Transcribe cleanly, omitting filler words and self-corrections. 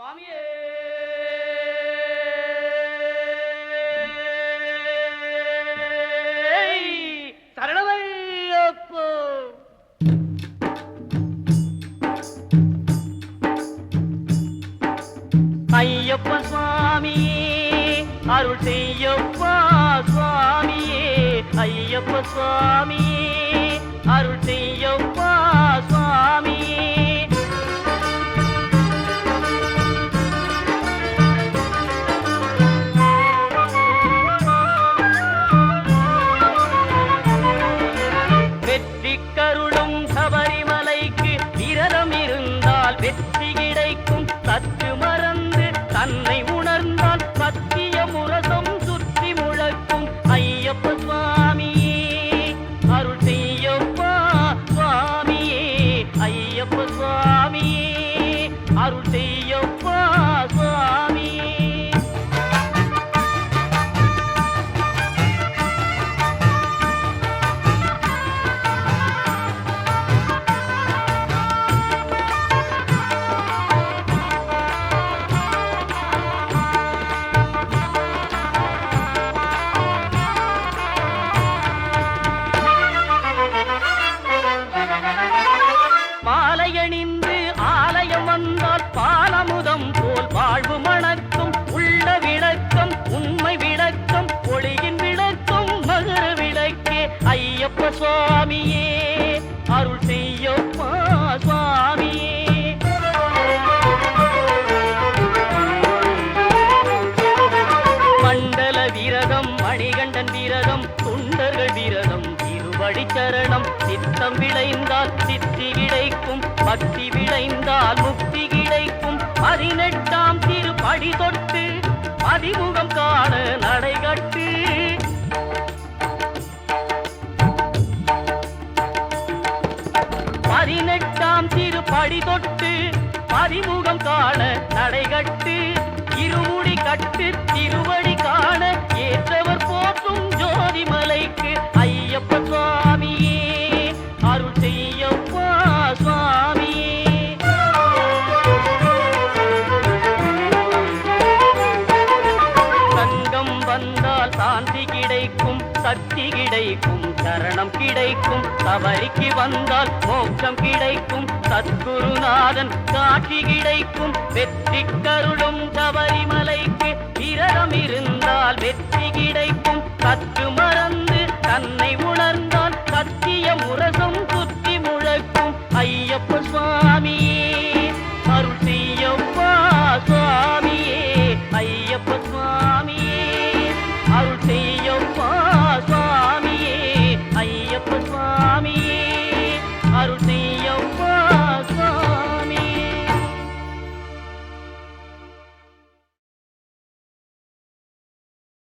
சுவாமியே சரணமையப்போ. ஐயப்ப சுவாமியே அருள் செய்யப்பா சுவாமியே. ஐயப்ப சுவாமியே அருள் செய்யப்பா சுவாமியே. வெற்றி கருளும் சபரிமலைக்கு விரதம் இருந்தால் வெற்றி கிடைக்கும். சற்று மறந்து தன்னை உணர்ந்தால் சத்திய முரசம் சுற்றி முழக்கும். ஐயப்ப சுவாமியே அருள் செய்யப்பா சுவாமியே. ஐயப்ப சுவாமியே அருள் செய்யப்பா சுவாமியே. மாலையணிந்து ஆலயம் வந்தால் பாலமுதம் போல் வாழ்வு மணக்கும். உள்ள விளக்கம் உண்மை விளக்கம் ஒளியின் விளக்கம் மகர விளக்கே. ஐயப்ப சுவாமியே அருள் செய்யப்பா சுவாமியே. மண்டல விரதம் மணிகண்டன் விரதம் தொண்டர்கள் விரதம் திருவடி சரணம். சித்தம் விளைந்தால் சித்தி கிடைக்கும். பக்தி விளைந்தால் முக்தி கிடைக்கும். 18ஆம் திருப்படி தொட்டு அதிமுகம் காண நடைகட்டு. 18ஆம் திருப்படி தொட்டு அதிமுகம் காண நடைகட்டு. இருமுடி கட்டு திருவடி காண ஏற்றவர் போற்றும் ஜோதிமலைக்கு. ஐயப்ப சுவாமியே அருள் செய்யப்பா சுவாமியே. சங்கம் வந்தால் சாந்தி கிடைக்கும். சக்தி கிடைக்கும். சரணம் கிடைக்கும். சபரிக்கு வந்தால் மோட்சம் கிடைக்கும். சத்குருநாதன் காட்சி கிடைக்கும். வெற்றி கருளும் சபரிமலைக்கு விரதம் இருந்தால் வெற்றி கிடைக்கும். சற்று மறந்து தன்னை உணர்ந்தால் சத்திய முரசம் சுற்றி முழக்கும். ஐயப்ப சுவாமியே அருள் செய்யப்பா சுவாமியே. ஐயப்ப சுவாமியே அருள்